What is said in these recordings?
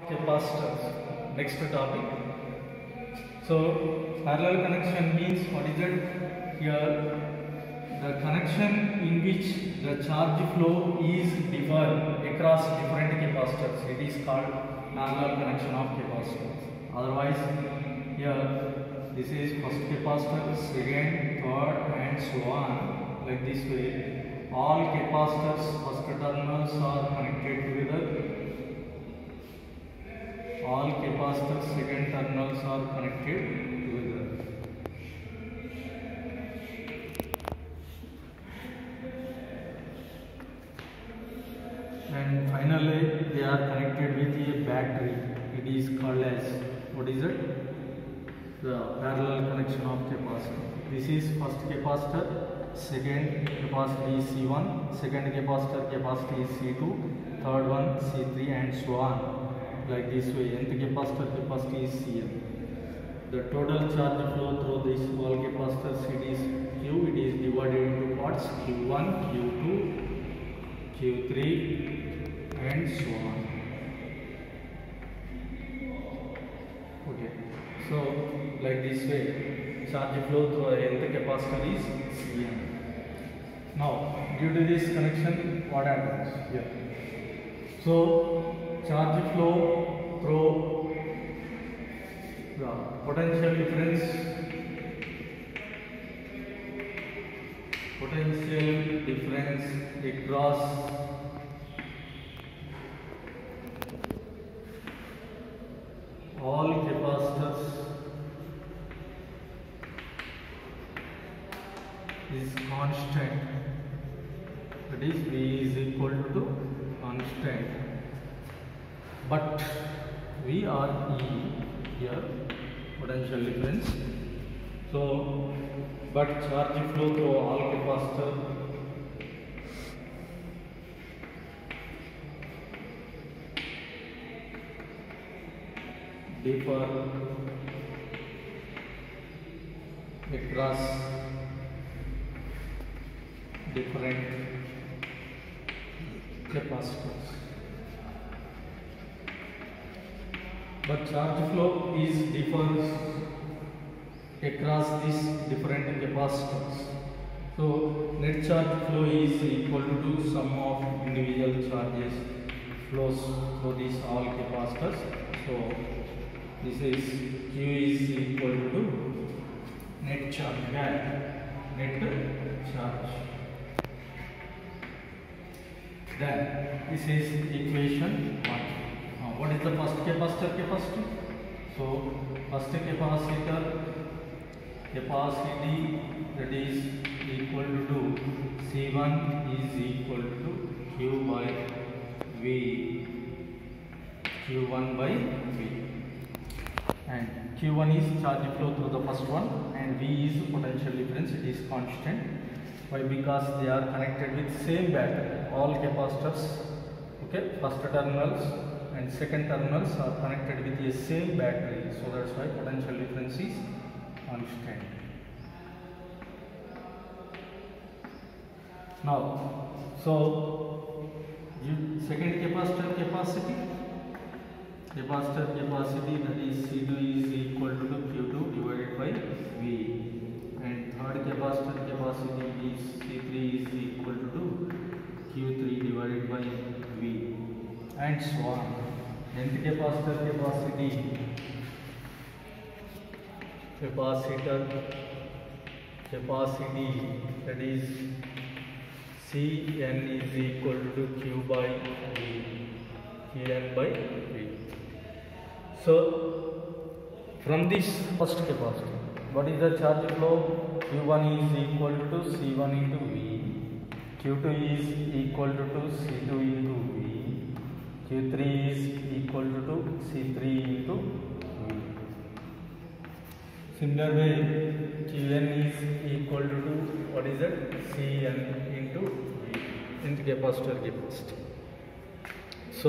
capacitors. Next topic. So parallel connection means what is it? Here the connection in which the charge flow is different across different capacitors. It is called parallel connection of capacitors. Otherwise, here this is first capacitor, second, third, and so on, like this way. All capacitors first terminals are connected together. All capacitors second terminals are connected together. And finally they are connected with a battery. It is called as, what is it? The parallel connection of capacitor. This is first capacitor, second capacity is C1, second capacitor capacity is C2, third one C3, and so on, like this way. Nth capacitor capacity is Cn. The total charge flow through this all capacitors, it is Q. It is divided into parts Q1, Q2, Q3, and so on. Okay, so like this way, charge flow through nth capacitor is Cn. Now, due to this connection, what happens here? So, charge flow through the potential difference across all capacitors is constant. That is, V is equal to constant. But V or E here, potential difference. So, but charge flow through all capacitor differ across different capacitors. But charge flow differs across these different capacitors. So net charge flow is equal to sum of individual charges flows through these all capacitors. So this is Q is equal to net charge, net charge. Then this is equation 1. What is the first capacitor capacity? So first capacitor capacity, that is equal to C1 is equal to Q by V, Q1 by V, and Q1 is charge flow through the first one, and V is potential difference. It is constant. Why? Because they are connected with same battery. All capacitors, okay, first terminals and second terminals are connected with the same battery, so that's why potential difference is constant. Now, so second capacitor capacity, that is C2 is equal to Q2 divided by V, and third capacitor capacity is C3 is equal to Q3 divided by V, and so on. Nth capacitor capacity, that is Cn is equal to Q by V, Cn by V. So from this first capacitor, what is the charge flow? Q1 is equal to C1 into V, Q2 is equal to C2 into V, Q3 is equal to C3 into V. Similar way, Qn is equal to, what is it? Cn into V, nth capacitor capacity. So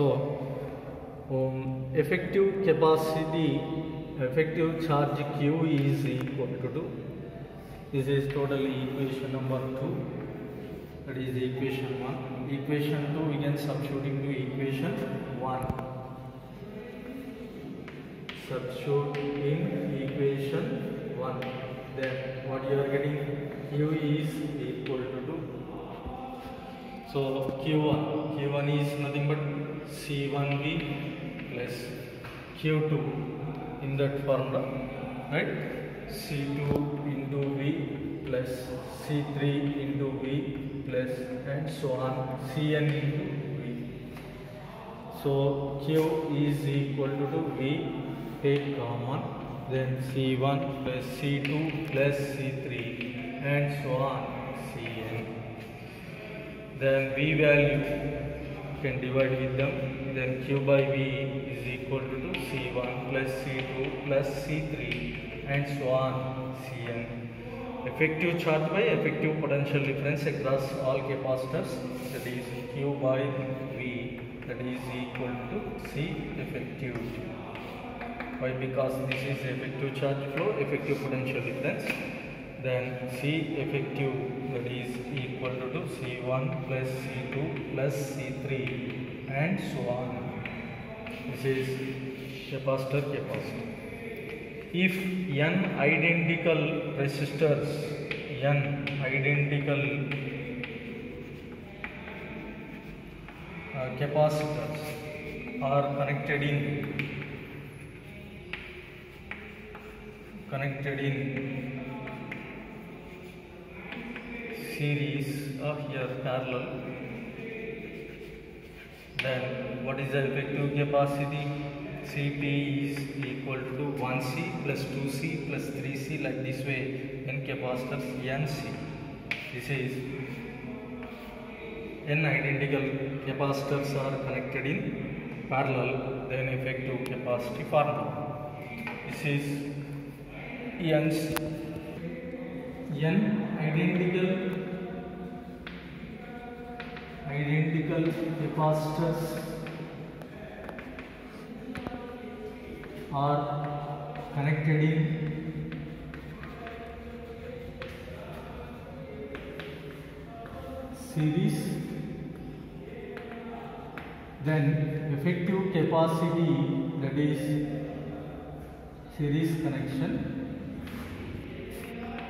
effective charge Q is equal to, this is totally equation number 2, that is equation 1. Equation 2 we can substitute into equation 1. substitute in equation 1, then what you are getting, Q is equal to, so Q1 is nothing but C1V plus Q2 in that formula, right? C2 into V plus C3 into V plus and so on, Cn into V. So Q is equal to V, take common, then C1 plus C2 plus C3 and so on, Cn. Then V value can divide with them, then Q by V is equal to C1 plus C2 plus C3 and so on, Cn. Effective charge by effective potential difference across all capacitors, that is Q by V, that is equal to C effective. Why? Because this is effective charge flow, effective potential difference. Then C effective, that is equal to C1 plus C2 plus C3 and so on. This is capacitor. If n identical resistors, n identical capacitors are connected in series or here parallel, then what is the effective capacity? Cp is equal to 1C plus 2C plus 3C, like this way n capacitors Nc. This is n identical capacitors are connected in parallel, then effective capacity formula. This is n identical capacitors are connected in series, then effective capacity, that is series connection,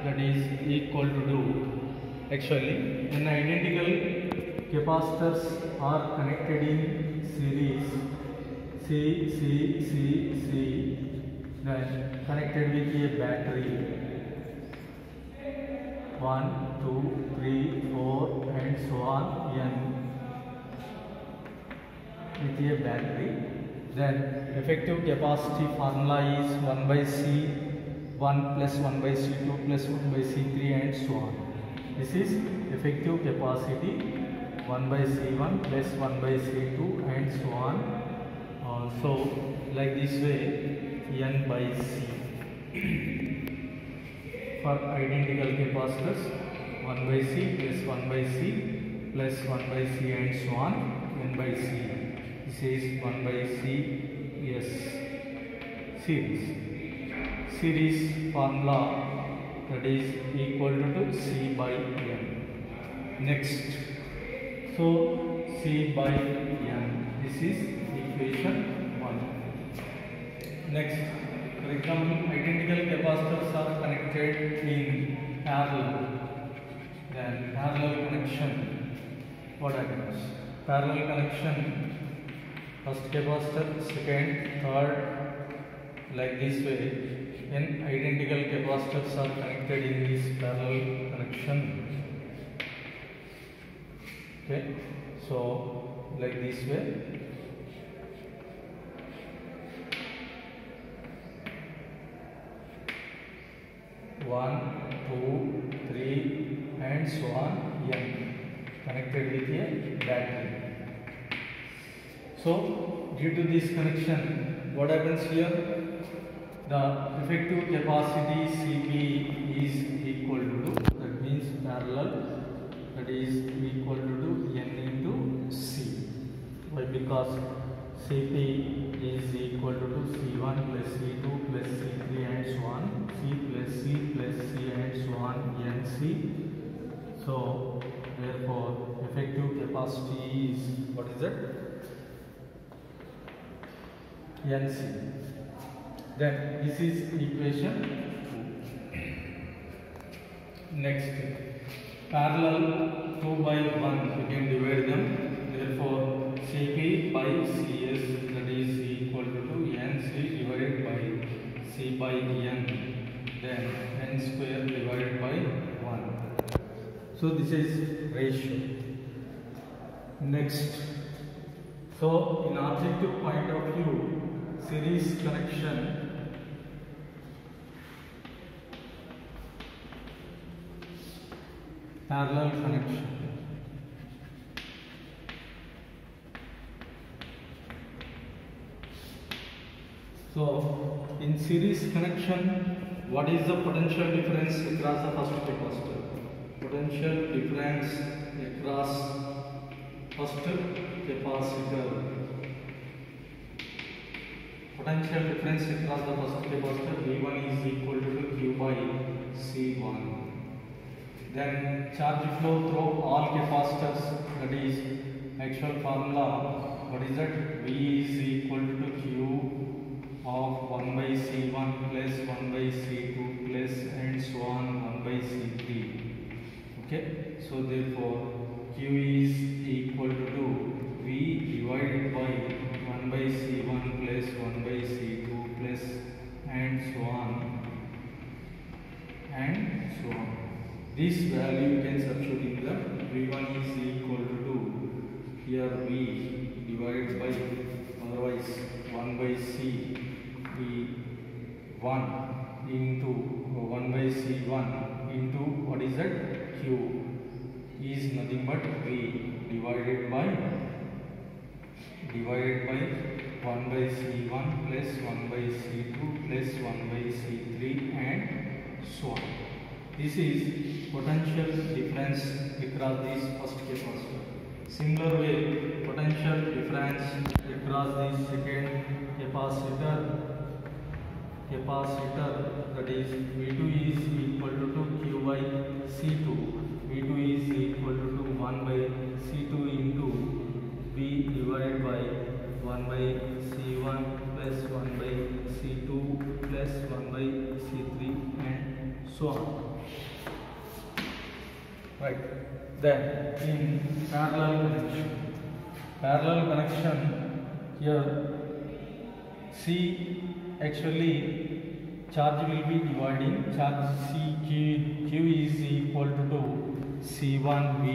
that is equal to, actually n identical capacitors are connected in series, C, then connected with a battery, 1, 2, 3, 4 and so on, n with a battery. Then effective capacity formula is 1 by C1 plus 1 by C2 plus 1 by C3 and so on. This is effective capacity, 1 by C1 plus 1 by C2 and so on. So like this way, n by C. For identical capacitors, 1 by C plus 1 by C plus 1 by C and so on, n by C. This is 1 by C, yes, series formula, that is equal to C by n. Next, so C by n, this is equation 1. Next, for example, identical capacitors are connected in parallel, then parallel connection, what happens? Parallel connection, first capacitor, second, third, like this way, n identical capacitors are connected in this parallel connection. Okay, so like this way, one, two, three, and so on, n connected with a battery. So due to this connection, what happens here? The effective capacity Cp is equal to, that means parallel, that is equal to n into C. Why? Because Cp is equal to C1 plus C2 plus C3 and so on, C plus C plus C and so on, Nc. So therefore effective capacity is, what is it? Nc. Then this is equation 2. Next, parallel 2 by 1, you can divide them. Therefore, CP by CS, that is equal to NC divided by C by N. Then N square divided by 1. So this is ratio. Next, so in objective point of view, series connection, parallel connection. So in series connection, what is the potential difference across the first capacitor? Potential difference across first capacitor. Potential difference across the first capacitor V1 is equal to Q by C1. Then charge flow through all capacitors, that is actual formula. What is that? V is equal to Q of 1 by C1 plus 1 by C2 plus and so on 1 by C3. Okay, so therefore Q is equal to V divided by 1 by C1 plus 1 by C2 plus and so on. This value you can substitute in the V1 is equal to here V divided by, otherwise 1 by C V1 into 1 by C1 into what is that? Q is nothing but V divided by 1 by C1 plus 1 by C2 plus 1 by C3 and so on. This is potential difference across this first capacitor. Similar way, potential difference across this second capacitor, that is V2 is equal to Q by C2. V2 is equal to 1 by C2 into V divided by 1 by C1 plus 1 by C2 plus 1 by C3 and so on. Right. Then in parallel connection, here C actually charge will be dividing. Charge Q is equal to C1 V.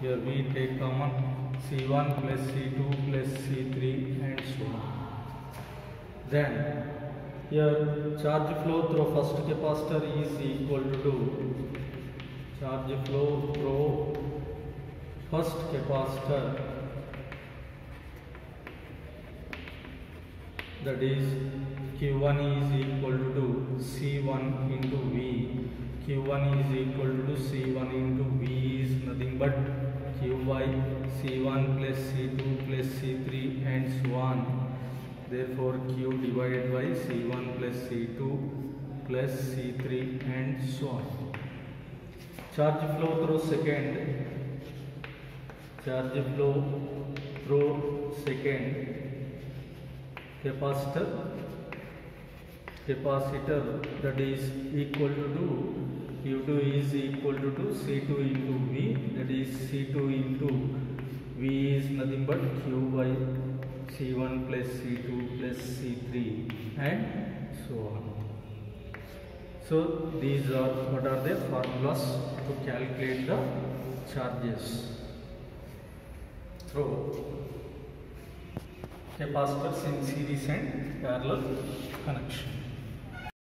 Here we take common C1 plus C2 plus C3 and so on. Then here charge flow through first capacitor is equal to charge flow through first capacitor, that is Q1 is equal to C1 into V. Q1 is equal to C1 into V is nothing but Q by C1 plus C2 plus C3 and so on. Therefore Q divided by C1 plus C2 plus C3 and so on. Charge flow through second capacitor, that is equal to Q2 is equal to C2 into V, that is C2 into V is nothing but Q by C1 plus C2 plus C3 and so on. So these are what are the formulas to calculate the charges through capacitors in series and parallel connection.